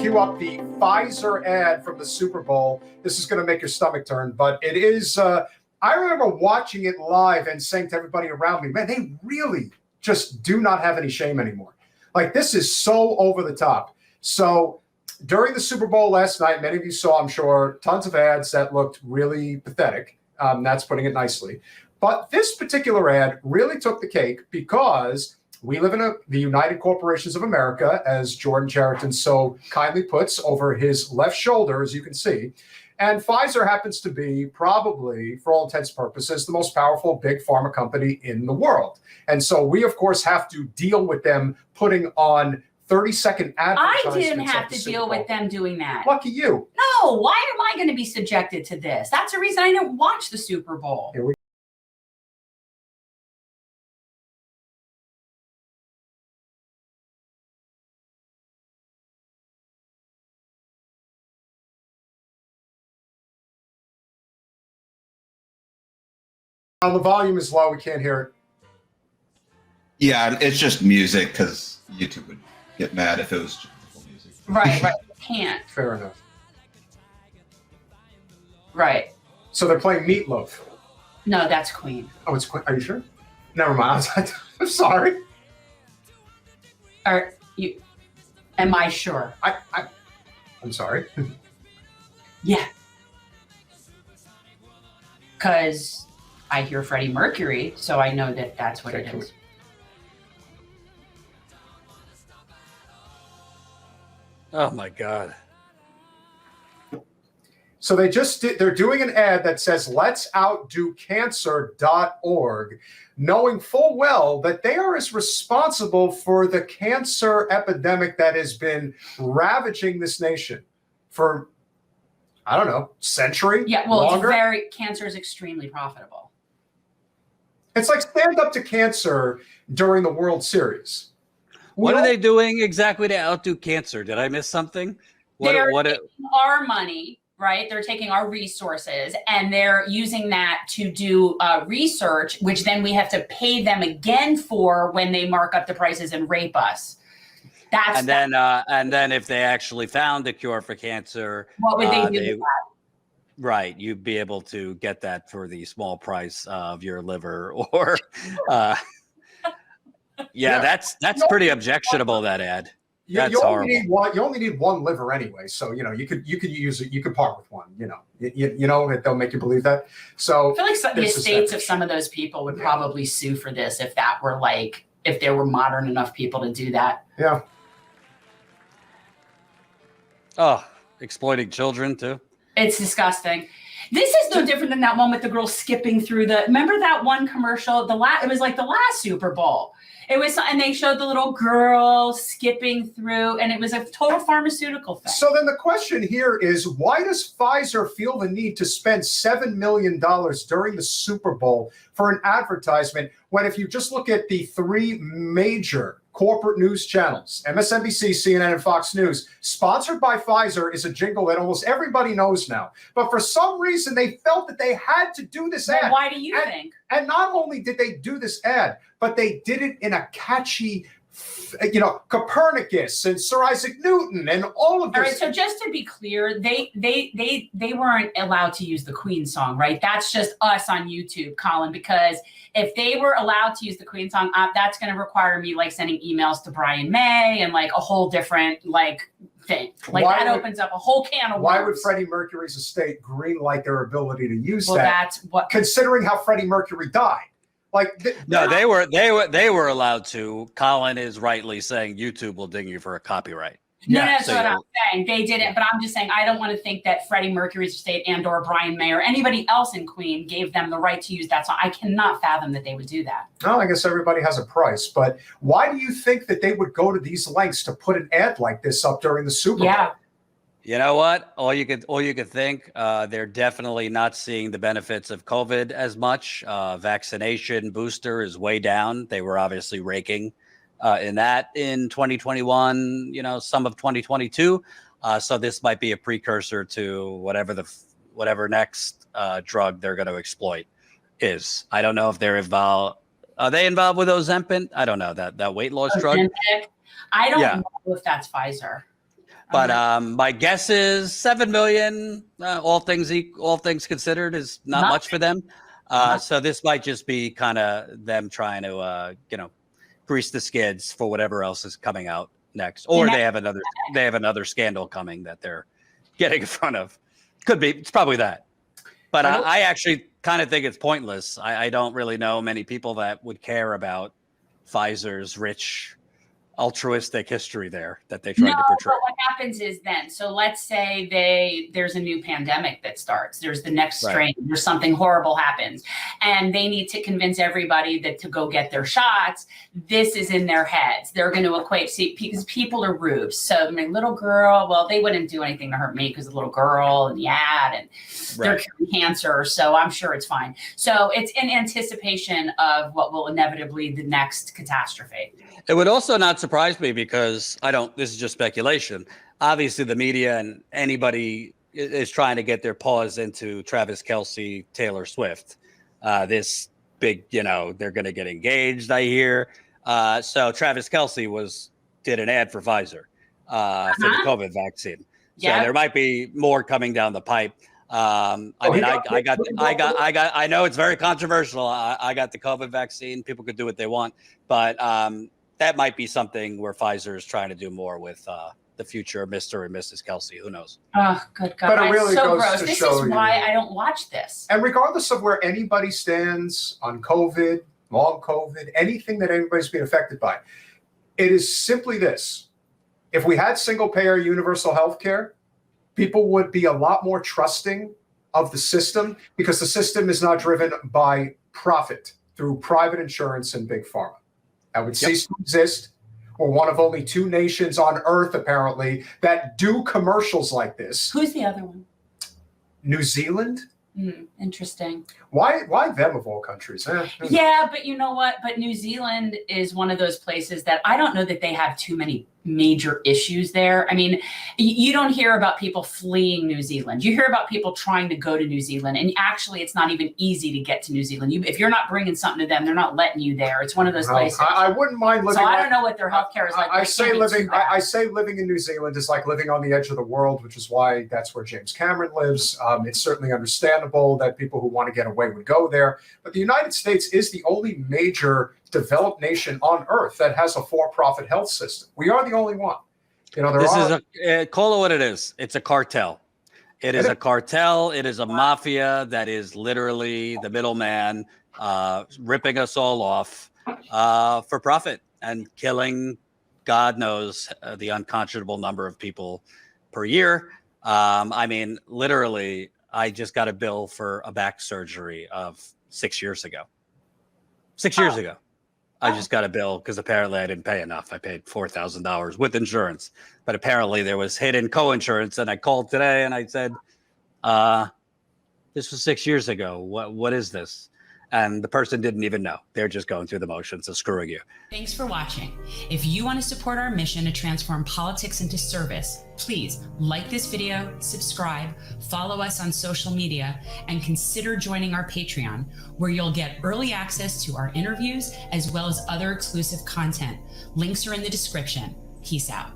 cue up the Pfizer ad from the Super Bowl. This is going to make your stomach turn, but it is. I remember watching it live and saying to everybody around me, man, they really just do not have any shame anymore. Like, this is so over the top. So during the Super Bowl last night, many of you saw, I'm sure, tons of ads that looked really pathetic. That's putting it nicely. But this particular ad really took the cake because we live in the United Corporations of America, as Jordan Chariton so kindly puts over his left shoulder, as you can see. And Pfizer happens to be probably, for all intents and purposes, the most powerful big pharma company in the world. And so we, of course, have to deal with them putting on 30-second advertisements. I didn't have to deal with them doing that. Lucky you. No, why am I going to be subjected to this? That's the reason I didn't watch the Super Bowl. Here we The volume is low. We can't hear it. Yeah, it's just music because YouTube would get mad if it was just music. Right. You can't. Fair enough. Right. So they're playing Meatloaf. No, that's Queen. Oh, it's Queen. Are you sure? Never mind. I'm sorry. Are you? Am I sure? I'm sorry. Yeah. Because I hear Freddie Mercury, so I know that that's what it is. Oh my God. So they're doing an ad that says let's outdo cancer.org, knowing full well that they are as responsible for the cancer epidemic that has been ravaging this nation for, I don't know, century? Yeah, well, longer? Cancer is extremely profitable. It's like stand up to cancer during the World Series. What are they doing exactly to outdo cancer? Did I miss something? They're taking our money, right? They're taking our resources and they're using that to do research, which then we have to pay them again for when they mark up the prices and rape us. And then if they actually found a cure for cancer, what would they do with that? Right, you'd be able to get that for the small price of your liver, or that's pretty objectionable. That ad. That's horrible. You only need one liver anyway, so you could use it. You could part with one. They'll make you believe that. So I feel like the estates of some of those people would probably sue for this if that were if there were modern enough people to do that. Yeah. Oh, exploiting children too. It's disgusting. This is no different than that one with the girl skipping through remember that one commercial? It was like the last Super Bowl. It was, and they showed the little girl skipping through, and it was a total pharmaceutical thing. So then the question here is, why does Pfizer feel the need to spend $7 million during the Super Bowl for an advertisement when, if you just look at the three major corporate news channels, MSNBC, CNN, and Fox News, sponsored by Pfizer is a jingle that almost everybody knows now. But for some reason, they felt that they had to do this ad. Why do you think? And not only did they do this ad, but they did it in a catchy, Copernicus and Sir Isaac Newton and all of this. All right, so just to be clear, they weren't allowed to use the Queen song, right? That's just us on YouTube, Colin, because if they were allowed to use the Queen song, that's going to require me sending emails to Brian May and a whole different thing. That opens up a whole can of worms. Why would Freddie Mercury's estate greenlight their ability to use that? That's what, considering how Freddie Mercury died. No, they were allowed to. Colin is rightly saying YouTube will ding you for a copyright. No, that's what I'm saying. They didn't, but I'm just saying I don't want to think that Freddie Mercury's estate and/or Brian May or anybody else in Queen gave them the right to use that song. I cannot fathom that they would do that. No, I guess everybody has a price, but why do you think that they would go to these lengths to put an ad like this up during the Super Bowl? Yeah. You know what? All you could think, they're definitely not seeing the benefits of COVID as much. Vaccination booster is way down. They were obviously raking in 2021, some of 2022. So this might be a precursor to whatever next drug they're going to exploit is. I don't know if they're involved. Are they involved with Ozempic? I don't know, that weight loss drug. I don't know if that's Pfizer. But my guess is 7 million, all things considered, is not much for them. So this might just be kind of them trying to, grease the skids for whatever else is coming out next, or they have another scandal coming that they're getting in front of. Could be. It's probably that. But I actually kind of think it's pointless. I don't really know many people that would care about Pfizer's rich, altruistic history there that they tried to portray. But what happens is then, so let's say there's a new pandemic that starts, there's the next strain, there's something horrible happens, and they need to convince everybody that to go get their shots. This is in their heads. They're going to equate, because people are rubes. So my little girl, well, they wouldn't do anything to hurt me because the little girl and the ad, and they're curing cancer, so I'm sure it's fine. So it's in anticipation of what will inevitably the next catastrophe. It would also not surprise me because this is just speculation. Obviously the media and anybody is trying to get their paws into Travis Kelce, Taylor Swift. This big, they're going to get engaged, I hear. So Travis Kelce did an ad for Pfizer for the COVID vaccine. So there might be more coming down the pipe. I know it's very controversial. I got the COVID vaccine. People could do what they want, but that might be something where Pfizer is trying to do more with the future Mr. and Mrs. Kelce. Who knows? Oh, good God. But it really so goes gross. to This show is why I don't watch this. And regardless of where anybody stands on COVID, long COVID, anything that anybody's being affected by, it is simply this. If we had single-payer universal health care, people would be a lot more trusting of the system because the system is not driven by profit through private insurance and big pharma. That would cease to exist. We're one of only 2 nations on earth, apparently, that do commercials like this. Who's the other one? New Zealand? Interesting. Why them of all countries? Yeah, but you know what? But New Zealand is one of those places that I don't know that they have too many major issues there. I mean, you don't hear about people fleeing New Zealand. You hear about people trying to go to New Zealand, and actually it's not even easy to get to New Zealand. If you're not bringing something to them, they're not letting you there. It's one of those places. I wouldn't mind living. So I don't know what their healthcare is like. I say living in New Zealand is like living on the edge of the world, which is why that's where James Cameron lives. It's certainly understandable that people who want to get away would go there. But the United States is the only major developed nation on earth that has a for-profit health system. We are the only one. Call it what it is. It's a cartel. It is a cartel. It is a mafia that is literally the middleman, ripping us all off for profit and killing, God knows, the unconscionable number of people per year. I mean, literally, I just got a bill for a back surgery of 6 years ago. 6 years ago. I just got a bill because apparently I didn't pay enough. I paid $4,000 with insurance, but apparently there was hidden co-insurance. And I called today and I said, this was 6 years ago. What is this? And the person didn't even know. They're just going through the motions of screwing you. Thanks for watching. If you want to support our mission to transform politics into service, please like this video, subscribe, follow us on social media, and consider joining our Patreon, where you'll get early access to our interviews as well as other exclusive content. Links are in the description. Peace out.